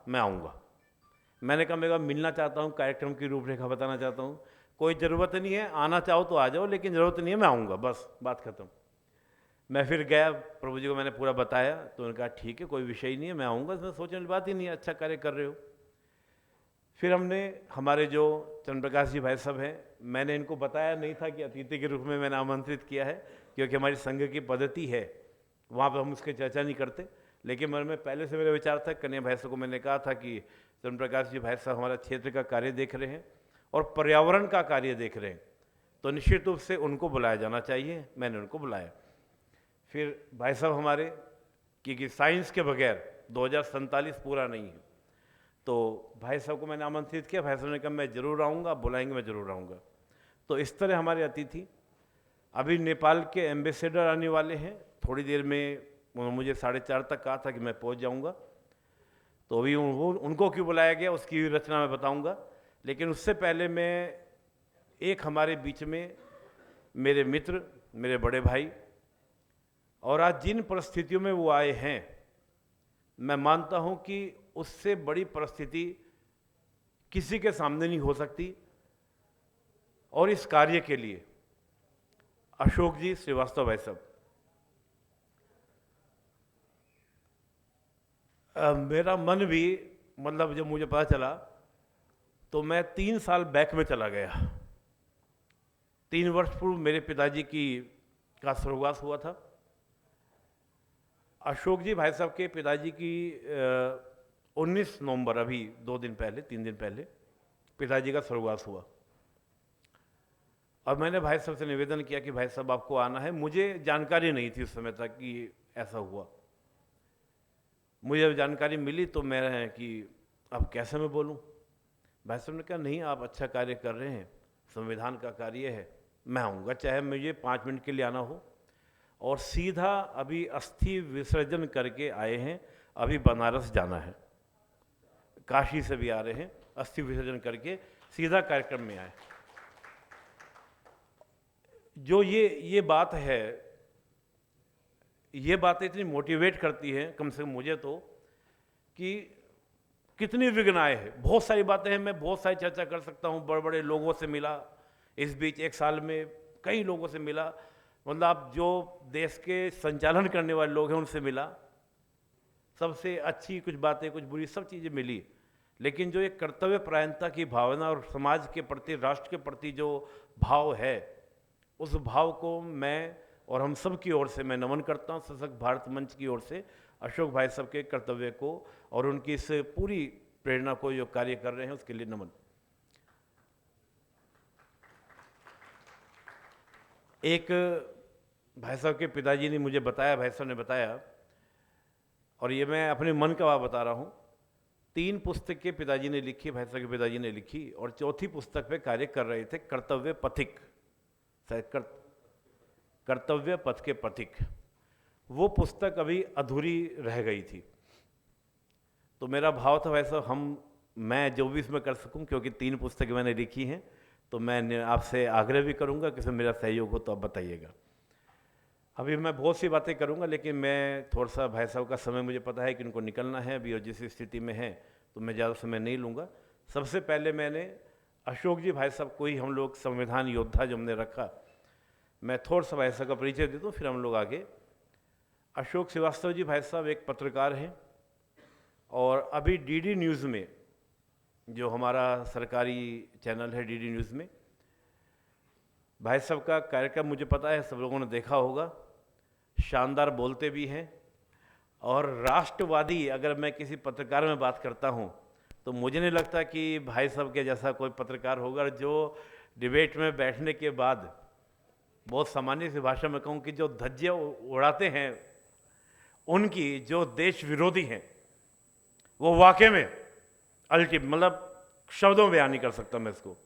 मैं आऊँगा। मैंने कहा मैं मिलना चाहता हूँ, कार्यक्रम की रूपरेखा बताना चाहता हूँ। कोई ज़रूरत नहीं है, आना चाहो तो आ जाओ, लेकिन ज़रूरत नहीं है, मैं आऊँगा, बस बात खत्म। मैं फिर गया, प्रभु जी को मैंने पूरा बताया, तो उन्होंने कहा ठीक है, कोई विषय ही नहीं है, मैं आऊँगा, इसमें सोचने वाली बात ही नहीं है, अच्छा कार्य कर रहे हो। फिर हमने हमारे जो चंद्रप्रकाश जी भाई साहब हैं, मैंने इनको बताया नहीं था कि अतिथि के रूप में मैंने आमंत्रित किया है, क्योंकि हमारी संघ की पद्धति है, वहाँ पर हम उसकी चर्चा नहीं करते। लेकिन मन में पहले से मेरा विचार था, कन्हैया भाई साहब को मैंने कहा था कि चंद्रप्रकाश जी भाई साहब हमारा क्षेत्र का कार्य देख रहे हैं और पर्यावरण का कार्य देख रहे हैं, तो निश्चित रूप से उनको बुलाया जाना चाहिए। मैंने उनको बुलाया। फिर भाई साहब हमारे कि साइंस के बगैर 2047 पूरा नहीं है, तो भाई साहब को मैंने आमंत्रित किया। भाई साहब ने कहा मैं ज़रूर आऊँगा, आप बुलाएंगे मैं ज़रूर आऊँगा। तो इस तरह हमारे अतिथि। अभी नेपाल के एम्बेसडर आने वाले हैं, थोड़ी देर में उन्होंने मुझे 4:30 तक कहा था कि मैं पहुंच जाऊंगा, तो अभी वो उनको क्यों बुलाया गया उसकी भी रचना मैं बताऊंगा। लेकिन उससे पहले मैं एक हमारे बीच में मेरे मित्र, मेरे बड़े भाई, और आज जिन परिस्थितियों में वो आए हैं, मैं मानता हूं कि उससे बड़ी परिस्थिति किसी के सामने नहीं हो सकती। और इस कार्य के लिए अशोक जी श्रीवास्तव भाई साहब, मेरा मन भी, मतलब जब मुझे पता चला तो मैं 3 साल बैक में चला गया। 3 वर्ष पूर्व मेरे पिताजी का स्वर्गवास हुआ था। अशोक जी भाई साहब के पिताजी की 19 नवंबर, अभी 2 दिन पहले, 3 दिन पहले पिताजी का स्वर्गवास हुआ। और मैंने भाई साहब से निवेदन किया कि भाई साहब आपको आना है। मुझे जानकारी नहीं थी उस समय तक कि ऐसा हुआ। मुझे जब जानकारी मिली तो मैं कि अब कैसे मैं बोलूं। भाई साहब ने कहा नहीं, आप अच्छा कार्य कर रहे हैं, संविधान का कार्य है, मैं आऊँगा, चाहे मुझे 5 मिनट के लिए आना हो। और सीधा अभी अस्थि विसर्जन करके आए हैं, अभी बनारस जाना है, काशी से भी आ रहे हैं, अस्थि विसर्जन करके सीधा कार्यक्रम में आए। जो ये बात है, ये बातें इतनी मोटिवेट करती हैं, कम से कम मुझे तो, कि कितनी विघ्न आए हैं। बहुत सारी बातें हैं, मैं बहुत सारी चर्चा कर सकता हूँ। बड़े बड़े लोगों से मिला इस बीच, 1 साल में कई लोगों से मिला, मतलब आप जो देश के संचालन करने वाले लोग हैं उनसे मिला, सबसे अच्छी कुछ बातें, कुछ बुरी, सब चीज़ें मिली। लेकिन जो एक कर्तव्य परायणता की भावना और समाज के प्रति, राष्ट्र के प्रति जो भाव है, उस भाव को मैं और हम सब की ओर से मैं नमन करता हूँ। सशक्त भारत मंच की ओर से अशोक भाई साहब के कर्तव्य को और उनकी इस पूरी प्रेरणा को जो कार्य कर रहे हैं उसके लिए नमन। एक भाई साहब के पिताजी ने मुझे बताया, भाई साहब ने बताया, और ये मैं अपने मन का बात बता रहा हूँ, 3 पुस्तकें पिताजी ने लिखी, भाई साहब के पिताजी ने लिखी, और चौथी पुस्तक पे कार्य कर रहे थे, कर्तव्य पथिक, कर्तव्य पथ के पथिक। वो पुस्तक अभी अधूरी रह गई थी। तो मेरा भाव था वैसा मैं जो भी इसमें कर सकूं, क्योंकि 3 पुस्तकें मैंने लिखी हैं, तो मैं आपसे आग्रह भी करूंगा कि इसमें मेरा सहयोग हो तो आप बताइएगा। अभी मैं बहुत सी बातें करूंगा, लेकिन मैं थोड़ा सा, भाई साहब का समय मुझे पता है कि उनको निकलना है अभी, और जिस स्थिति में है तो मैं ज़्यादा समय नहीं लूँगा। सबसे पहले मैंने अशोक जी भाई साहब को ही, हम लोग संविधान योद्धा जो हमने रखा, मैं थोड़ा सा भाई साहब का परिचय दे दूँ, फिर हम लोग आगे। अशोक श्रीवास्तव जी भाई साहब एक पत्रकार हैं, और अभी डीडी न्यूज़ में, जो हमारा सरकारी चैनल है डीडी न्यूज़ में, भाई साहब का कार्यक्रम मुझे पता है, सब लोगों ने देखा होगा। शानदार बोलते भी हैं, और राष्ट्रवादी, अगर मैं किसी पत्रकार में बात करता हूं तो मुझे नहीं लगता कि भाई साहब के जैसा कोई पत्रकार होगा, जो डिबेट में बैठने के बाद, बहुत सामान्य सी भाषा में कहूँ कि जो धज्जियाँ उड़ाते हैं, उनकी जो देश विरोधी हैं, वो वाकई में मतलब शब्दों में बयान नहीं कर सकता मैं इसको।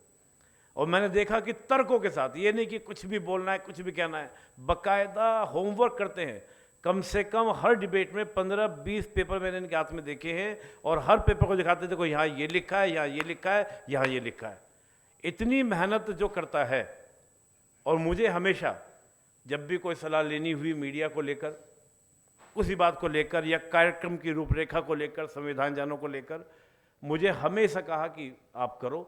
और मैंने देखा कि तर्कों के साथ, ये नहीं कि कुछ भी बोलना है, कुछ भी कहना है, बाकायदा होमवर्क करते हैं। कम से कम हर डिबेट में 15-20 पेपर मैंने इनके हाथ में देखे हैं, और हर पेपर को दिखाते, देखो यहाँ ये लिखा है, यहाँ ये लिखा है, यहाँ ये लिखा है। इतनी मेहनत जो करता है। और मुझे हमेशा जब भी कोई सलाह लेनी हुई मीडिया को लेकर, उसी बात को लेकर या कार्यक्रम की रूपरेखा को लेकर, संविधान जानों को लेकर मुझे हमेशा कहा कि आप करो,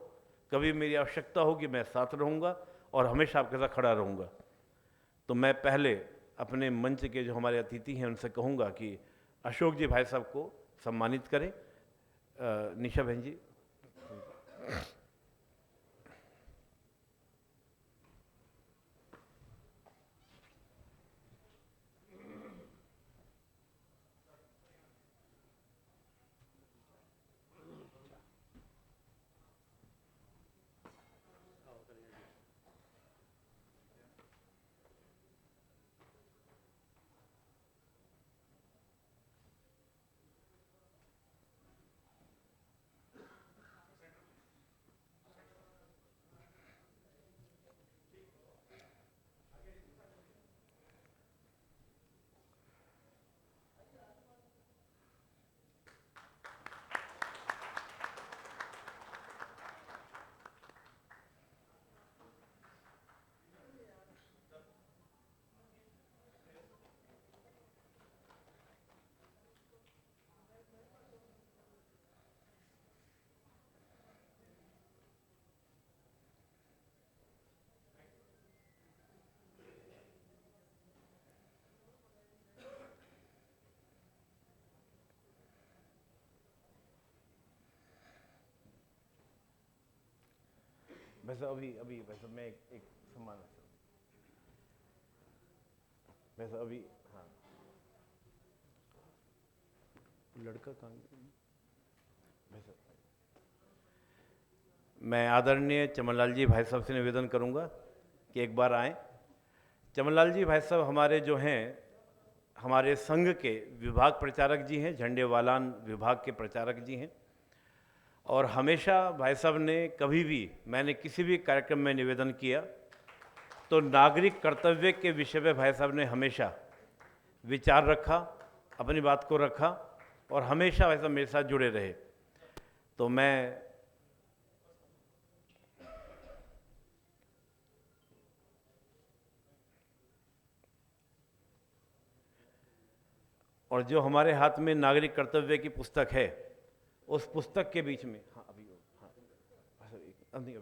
कभी मेरी आवश्यकता होगी मैं साथ रहूँगा और हमेशा आपके साथ खड़ा रहूँगा। तो मैं पहले अपने मंच के जो हमारे अतिथि हैं उनसे कहूँगा कि अशोक जी भाई साहब को सम्मानित करें। निशा बहन जी। वैसे अभी वैसे मैं एक सम्मान वैसे अभी, हाँ लड़का कहाँ वैसे मैं आदरणीय चमनलाल जी भाई साहब से निवेदन करूंगा कि एक बार आएं। चमनलाल जी भाई साहब हमारे जो हैं, हमारे संघ के विभाग प्रचारक जी हैं, झंडे वालान विभाग के प्रचारक जी हैं। और हमेशा भाई साहब ने कभी भी, मैंने किसी भी कार्यक्रम में निवेदन किया तो नागरिक कर्तव्य के विषय में भाई साहब ने हमेशा विचार रखा, अपनी बात को रखा और हमेशा भाई साहब मेरे साथ जुड़े रहे। तो मैं और जो हमारे हाथ में नागरिक कर्तव्य की पुस्तक है, उस पुस्तक के बीच में, हाँ अभी, हाँ अभी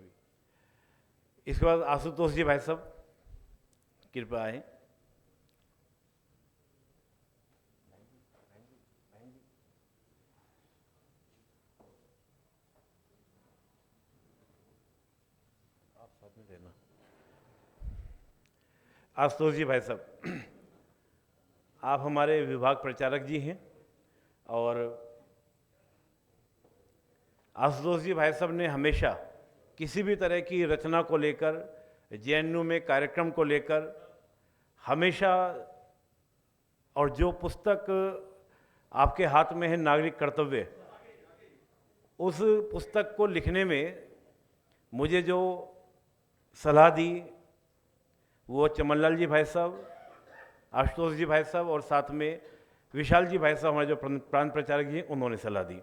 इसके बाद आशुतोष जी भाई साहब कृपया आए। आप साथ में रहना। आशुतोष जी भाई साहब, आप हमारे विभाग प्रचारक जी हैं और आशुतोष जी भाई साहब ने हमेशा किसी भी तरह की रचना को लेकर, जेएनयू में कार्यक्रम को लेकर हमेशा, और जो पुस्तक आपके हाथ में है नागरिक कर्तव्य, उस पुस्तक को लिखने में मुझे जो सलाह दी वो चमनलाल जी भाई साहब, आशुतोष जी भाई साहब और साथ में विशाल जी भाई साहब हमारे जो प्रांत प्रचारक जी हैं, उन्होंने सलाह दी।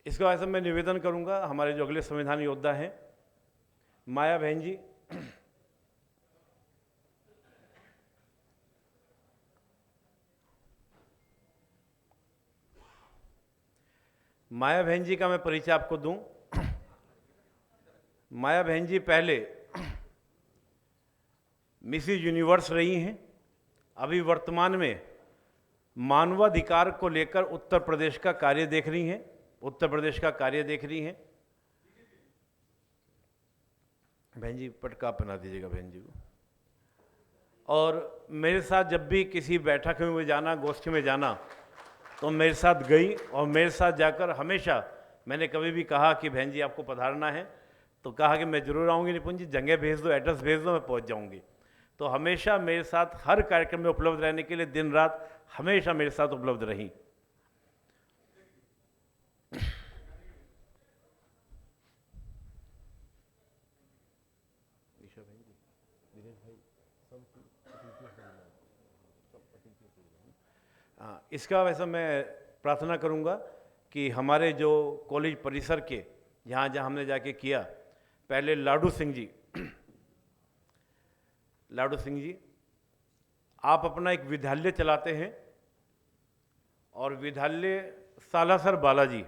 इसके बाद से मैं निवेदन करूंगा हमारे जो अगले संविधान योद्धा हैं, माया बहन जी। माया बहन जी का मैं परिचय आपको दूं। माया बहन जी पहले मिसेस यूनिवर्स रही हैं, अभी वर्तमान में मानवाधिकार को लेकर उत्तर प्रदेश का कार्य देख रही हैं, उत्तर प्रदेश का कार्य देख रही हैं। बहन जी पटका पहना दीजिएगा बहन जी को। और मेरे साथ जब भी किसी बैठक में जाना, गोष्ठी में जाना, तो मेरे साथ गई और मेरे साथ जाकर हमेशा मैंने कभी भी कहा कि बहन जी आपको पधारना है, तो कहा कि मैं जरूर आऊँगी निपुण जी, जगह भेज दो, एड्रेस भेज दो, मैं पहुँच जाऊँगी। तो हमेशा मेरे साथ हर कार्यक्रम में उपलब्ध रहने के लिए दिन रात हमेशा मेरे साथ उपलब्ध रही। इसका वैसा मैं प्रार्थना करूंगा कि हमारे जो कॉलेज परिसर के जहाँ जहाँ हमने जाके किया, पहले लाडू सिंह जी, लाडू सिंह जी आप अपना एक विद्यालय चलाते हैं और विद्यालय सालासर बालाजी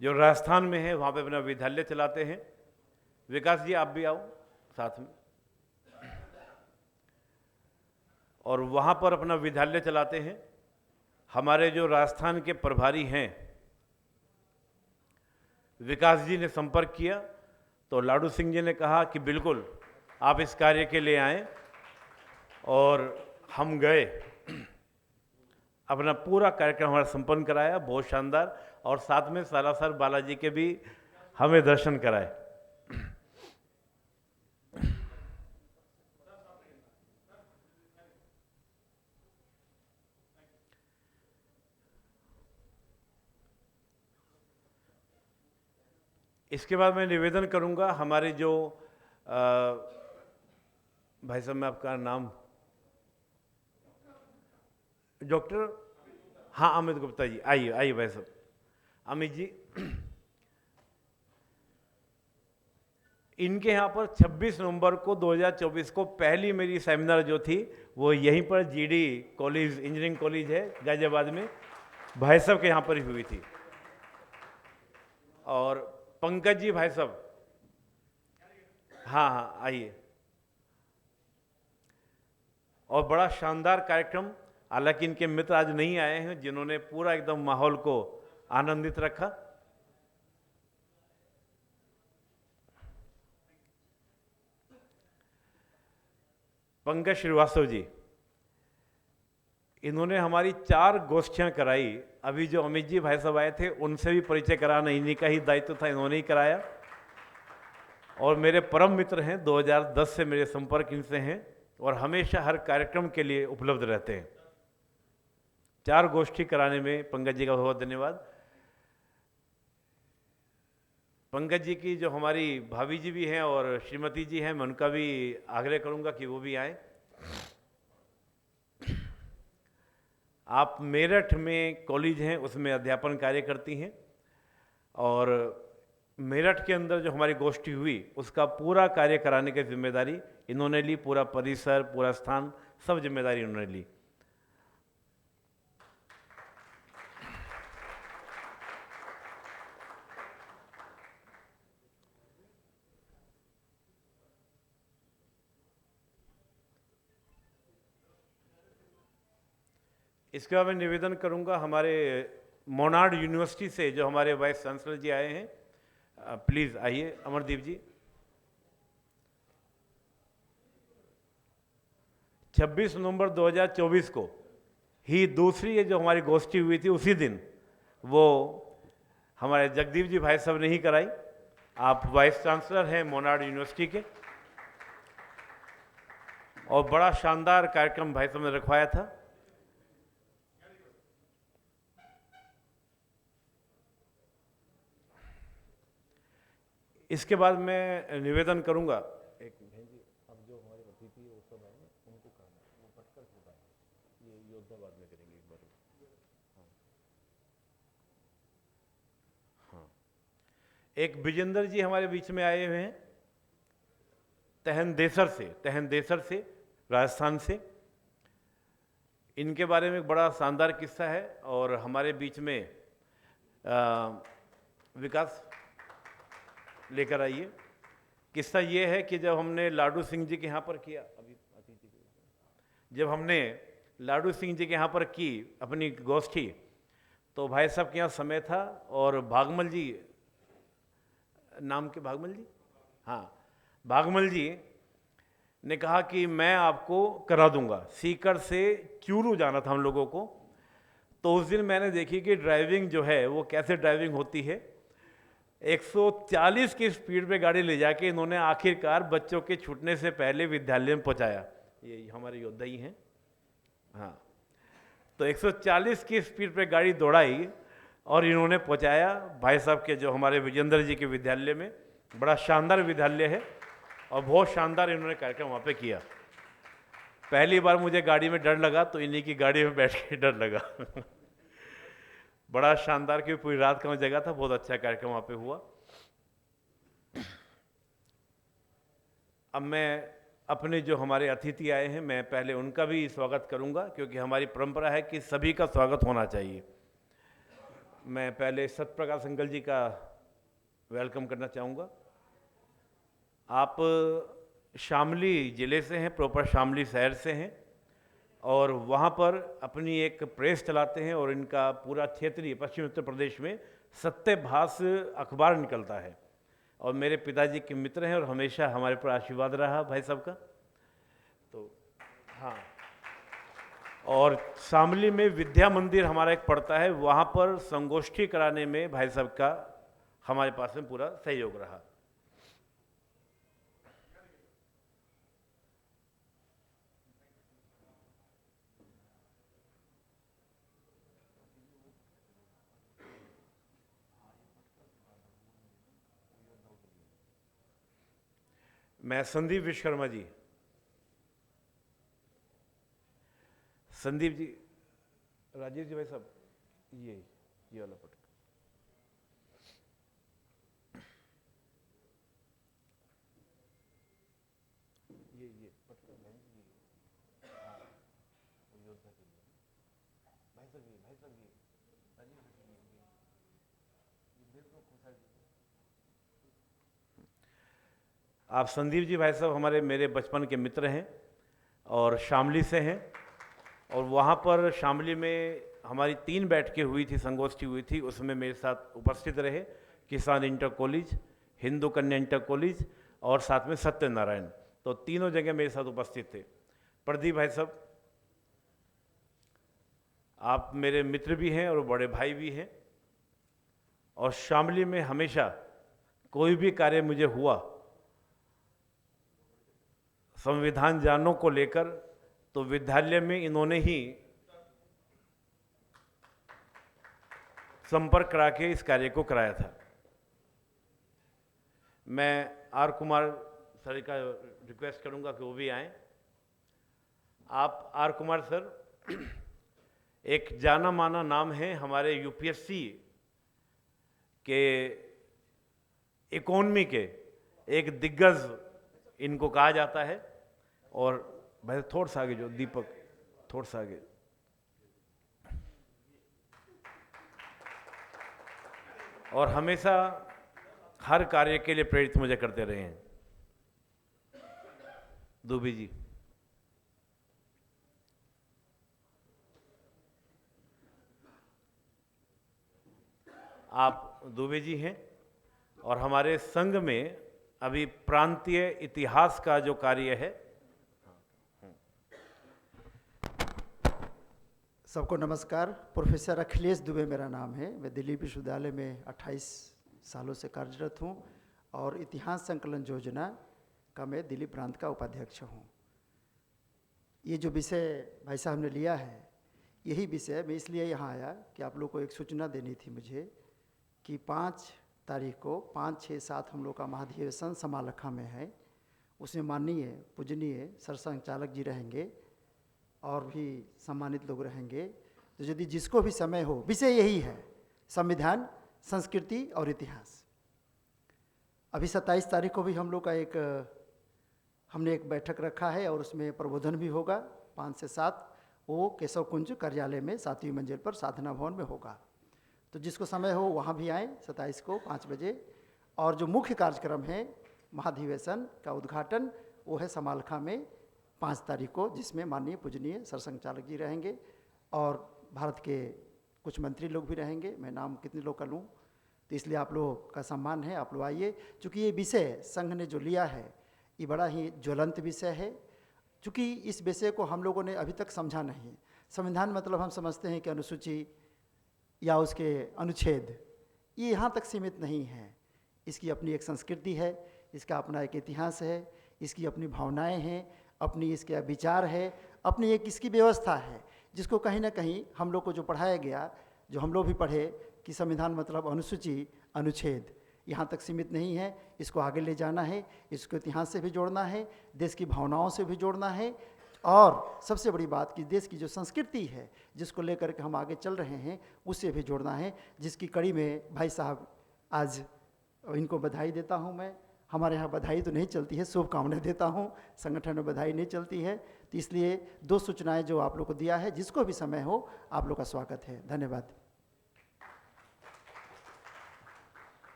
जो राजस्थान में है, वहाँ पे अपना विद्यालय चलाते हैं। विकास जी आप भी आओ साथ में। और वहाँ पर अपना विद्यालय चलाते हैं। हमारे जो राजस्थान के प्रभारी हैं विकास जी ने संपर्क किया तो लाडू सिंह जी ने कहा कि बिल्कुल आप इस कार्य के लिए आएँ, और हम गए, अपना पूरा कार्यक्रम हमारा संपन्न कराया, बहुत शानदार, और साथ में सालासर बालाजी के भी हमें दर्शन कराए। इसके बाद मैं निवेदन करूंगा, हमारे जो भाई साहब, मैं आपका नाम, डॉक्टर, हाँ अमित गुप्ता जी, आइए आइए भाई साहब। अमित जी, इनके यहाँ पर 26 नवंबर को 2024 को पहली मेरी सेमिनार जो थी वो यहीं पर जीडी कॉलेज, इंजीनियरिंग कॉलेज है गाजियाबाद में, भाई साहब के यहाँ पर ही हुई थी। और पंकज जी भाई साहब, हाँ हाँ आइए। और बड़ा शानदार कार्यक्रम, हालांकि इनके मित्र आज नहीं आए हैं, जिन्होंने पूरा एकदम माहौल को आनंदित रखा। पंकज श्रीवास्तव जी, इन्होंने हमारी 4 गोष्ठियां कराई। अभी जो अमित जी भाई साहब आए थे उनसे भी परिचय कराना इन्हीं का ही दायित्व था, इन्होंने ही कराया। और मेरे परम मित्र हैं, 2010 से मेरे संपर्क इनसे हैं और हमेशा हर कार्यक्रम के लिए उपलब्ध रहते हैं। 4 गोष्ठी कराने में पंकज जी का बहुत धन्यवाद। पंकज जी की जो हमारी भाभी जी भी हैं और श्रीमती जी हैं, मैं उनका भी आग्रह करूंगा कि वो भी आए। आप मेरठ में कॉलेज हैं, उसमें अध्यापन कार्य करती हैं, और मेरठ के अंदर जो हमारी गोष्ठी हुई उसका पूरा कार्य कराने की जिम्मेदारी इन्होंने ली, पूरा परिसर, पूरा स्थान, सब जिम्मेदारी इन्होंने ली। इसके बाद मैं निवेदन करूंगा, हमारे मोनार्ड यूनिवर्सिटी से जो हमारे वाइस चांसलर जी आए हैं, प्लीज आइए अमरदीप जी। 26 नवंबर 2024 को ही दूसरी ये जो हमारी गोष्ठी हुई थी, उसी दिन वो हमारे जगदीप जी भाई साहब ने ही कराई। आप वाइस चांसलर हैं मोनार्ड यूनिवर्सिटी के, और बड़ा शानदार कार्यक्रम भाई साहब ने रखवाया था। इसके बाद मैं निवेदन करूंगा, एक जी, अब जो हमारे अतिथि वो सब आए उनको करना, वो पटकर होता है, ये योद्धा बाद में करेंगे एक बार। हाँ, एक विजेंद्र जी हमारे बीच में आए हुए हैं, तहन देसर से राजस्थान से। इनके बारे में एक बड़ा शानदार किस्सा है, और हमारे बीच में विकास लेकर आइए। किस्सा ये है कि जब हमने लाडू सिंह जी के यहाँ पर किया, जब हमने लाडू सिंह जी के यहाँ पर की अपनी गोष्ठी, तो भाई साहब के यहाँ समय था, और भागमल जी, नाम के भागमल जी, हाँ भागमल जी ने कहा कि मैं आपको करा दूंगा। सीकर से चूरू जाना था हम लोगों को, तो उस दिन मैंने देखी कि ड्राइविंग जो है वो कैसे ड्राइविंग होती है। 140 की स्पीड पे गाड़ी ले जाके इन्होंने आखिरकार बच्चों के छूटने से पहले विद्यालय में पहुंचाया। ये हमारे योद्धा ही हैं, हाँ। तो 140 की स्पीड पे गाड़ी दौड़ाई और इन्होंने पहुंचाया भाई साहब के जो हमारे विजेंद्र जी के विद्यालय में। बड़ा शानदार विद्यालय है और बहुत शानदार इन्होंने कार्यक्रम वहाँ पे किया। पहली बार मुझे गाड़ी में डर लगा तो इन्हीं की गाड़ी में बैठ के डर लगा। बड़ा शानदार, की पूरी रात का जगह था, बहुत अच्छा कार्यक्रम वहाँ पे हुआ। अब मैं अपने जो हमारे अतिथि आए हैं, मैं पहले उनका भी स्वागत करूंगा, क्योंकि हमारी परंपरा है कि सभी का स्वागत होना चाहिए। मैं पहले सत्यप्रकाश अंकल जी का वेलकम करना चाहूँगा। आप शामली ज़िले से हैं, प्रॉपर शामली शहर से हैं, और वहाँ पर अपनी एक प्रेस चलाते हैं, और इनका पूरा क्षेत्रीय पश्चिम उत्तर प्रदेश में सत्यभाष अखबार निकलता है, और मेरे पिताजी के मित्र हैं, और हमेशा हमारे पर आशीर्वाद रहा भाई साहब का। तो हाँ, और शामली में विद्या मंदिर हमारा एक पड़ता है, वहाँ पर संगोष्ठी कराने में भाई साहब का हमारे पास में पूरा सहयोग रहा। मैं संदीप विश्वकर्मा जी, संदीप जी, राजीव जी भाई साहब, ये वाला पट, ये पटका हाँ, योद्धा के लिए भाई साहब, ये भाई साहब, ये राजीव ये देखो खुशहाल जी। आप संदीप जी भाई साहब हमारे मेरे बचपन के मित्र हैं, और शामली से हैं, और वहाँ पर शामली में हमारी 3 बैठकें हुई थी, संगोष्ठी हुई थी, उसमें मेरे साथ उपस्थित रहे किसान इंटर कॉलेज, हिंदू कन्या इंटर कॉलेज, और साथ में सत्यनारायण। तो तीनों जगह मेरे साथ उपस्थित थे। प्रदीप भाई साहब, आप मेरे मित्र भी हैं और बड़े भाई भी हैं, और शामली में हमेशा कोई भी कार्य मुझे हुआ संविधान जानों को लेकर, तो विद्यालय में इन्होंने ही संपर्क करा के इस कार्य को कराया था। मैं आर कुमार सर का रिक्वेस्ट करूंगा कि वो भी आएं। आप आर कुमार सर एक जाना माना नाम है हमारे यूपीएससी के इकोनॉमी के एक दिग्गज इनको कहा जाता है। और भाई थोड़ा सा आगे, जो दीपक थोड़ा सा आगे, और हमेशा हर कार्य के लिए प्रेरित मुझे करते रहे हैं। दुबे जी, आप दुबे जी हैं, और हमारे संघ में अभी प्रांतीय इतिहास का जो कार्य है। सबको नमस्कार। प्रोफेसर अखिलेश दुबे मेरा नाम है। मैं दिल्ली विश्वविद्यालय में 28 सालों से कार्यरत हूँ, और इतिहास संकलन योजना का मैं दिल्ली प्रांत का उपाध्यक्ष हूँ। ये जो विषय भाई साहब ने लिया है, यही विषय मैं इसलिए यहाँ आया कि आप लोग को एक सूचना देनी थी मुझे कि 5 तारीख को 5, 6, 7 हम लोग का महाधिवेशन समालखा में है। उसमें माननीय पूजनीय सरसंघचालक जी रहेंगे, और भी सम्मानित लोग रहेंगे। तो यदि जिसको भी समय हो, विषय यही है, संविधान, संस्कृति और इतिहास। अभी 27 तारीख को भी हम लोग का हमने एक बैठक रखा है, और उसमें प्रबोधन भी होगा 5 से 7। वो केशव कुंज कार्यालय में 7वीं मंजिल पर साधना भवन में होगा। तो जिसको समय हो वहाँ भी आए 27 को 5 बजे। और जो मुख्य कार्यक्रम है महाधिवेशन का उद्घाटन, वो है समालखा में 5 तारीख को, जिसमें माननीय पूजनीय सरसंघचालक जी रहेंगे, और भारत के कुछ मंत्री लोग भी रहेंगे। मैं नाम कितने लोग का लूँ, तो इसलिए आप लोग का सम्मान है, आप लोग आइए। चूँकि ये विषय संघ ने जो लिया है, ये बड़ा ही ज्वलंत विषय है। चूँकि इस विषय को हम लोगों ने अभी तक समझा नहीं। संविधान मतलब हम समझते हैं कि अनुसूची या उसके अनुच्छेद, ये यहाँ तक सीमित नहीं है। इसकी अपनी एक संस्कृति है, इसका अपना एक इतिहास है, इसकी अपनी भावनाएं हैं, अपनी इसके विचार है, अपनी एक इसकी व्यवस्था है, जिसको कहीं ना कहीं हम लोग को जो पढ़ाया गया, जो हम लोग भी पढ़े कि संविधान मतलब अनुसूची, अनुच्छेद, यहाँ तक सीमित नहीं है। इसको आगे ले जाना है, इसको इतिहास से भी जोड़ना है, देश की भावनाओं से भी जोड़ना है, और सबसे बड़ी बात कि देश की जो संस्कृति है, जिसको लेकर के हम आगे चल रहे हैं, उससे भी जोड़ना है। जिसकी कड़ी में भाई साहब आज इनको बधाई देता हूँ मैं, हमारे यहाँ बधाई तो नहीं चलती है, शुभकामनाएं देता हूँ, संगठन में बधाई नहीं चलती है, तो इसलिए 2 सूचनाएं जो आप लोग को दिया है, जिसको भी समय हो आप लोग का स्वागत है। धन्यवाद।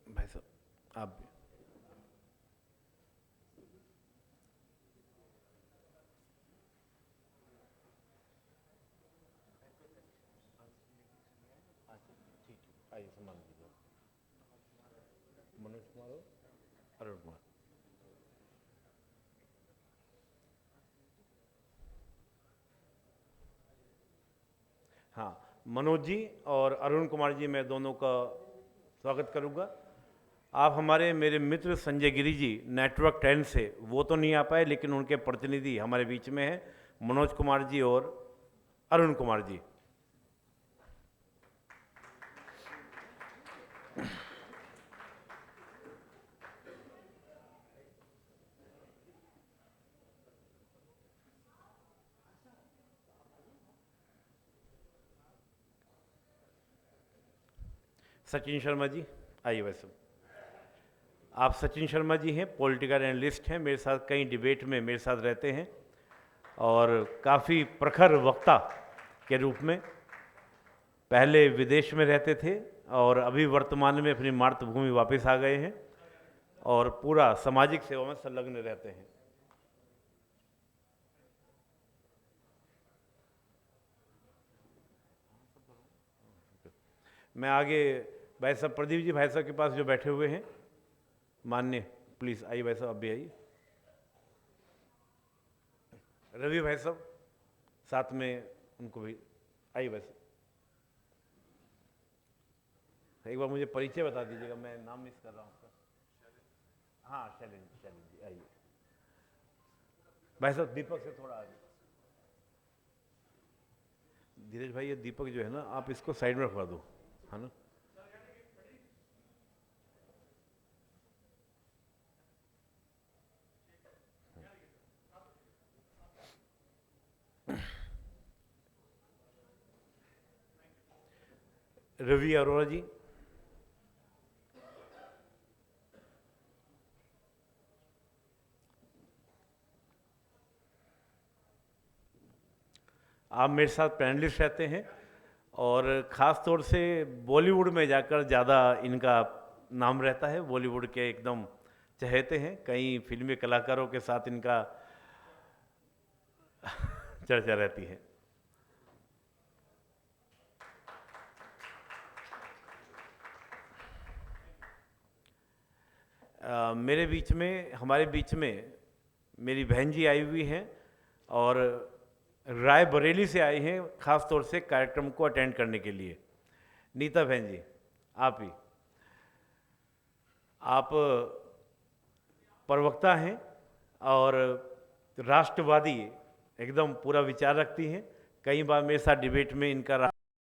भाई साहब आप भी। आइए सम्मान कीजिए। मनोज कुमार और अरुण कुमार। हाँ, मनोज जी और अरुण कुमार जी, मैं दोनों का स्वागत करूंगा। आप हमारे मेरे मित्र संजय गिरी जी नेटवर्क 10 से, वो तो नहीं आ पाए, लेकिन उनके प्रतिनिधि हमारे बीच में हैं, मनोज कुमार जी और अरुण कुमार जी। सचिन शर्मा जी आइए। वैसे आप सचिन शर्मा जी हैं, पॉलिटिकल एनालिस्ट हैं, मेरे साथ कई डिबेट में मेरे साथ रहते हैं और काफ़ी प्रखर वक्ता के रूप में पहले विदेश में रहते थे और अभी वर्तमान में अपनी मातृभूमि वापस आ गए हैं और पूरा सामाजिक सेवा में संलग्न रहते हैं। मैं आगे भाई साहब प्रदीप जी भाई साहब के पास जो बैठे हुए हैं मान्य, प्लीज़ आइए भाई साहब, आप भी आइए। रवि भाई साहब साथ में, उनको भी आइए भाई साहब। एक बार मुझे परिचय बता दीजिएगा, मैं नाम मिस कर रहा हूँ आपका। हाँ शैलेंद्र जी आइए। भाई साहब दीपक से थोड़ा आगे। धीरज भाई, ये दीपक जो है ना, आप इसको साइड में रखवा दो, है ना। रवि अरोड़ा जी, आप मेरे साथ पैनलिस्ट रहते हैं और ख़ास तौर से बॉलीवुड में जाकर ज़्यादा इनका नाम रहता है, बॉलीवुड के एकदम चहेते हैं, कई फिल्मी कलाकारों के साथ इनका चर्चा रहती है। मेरे बीच में, हमारे बीच में मेरी बहन जी आई हुई हैं और रायबरेली से आई हैं ख़ास तौर से कार्यक्रम को अटेंड करने के लिए। नीता बहन जी, आप ही, आप प्रवक्ता हैं और राष्ट्रवादी एकदम पूरा विचार रखती हैं। कई बार मेरे साथ डिबेट में इनका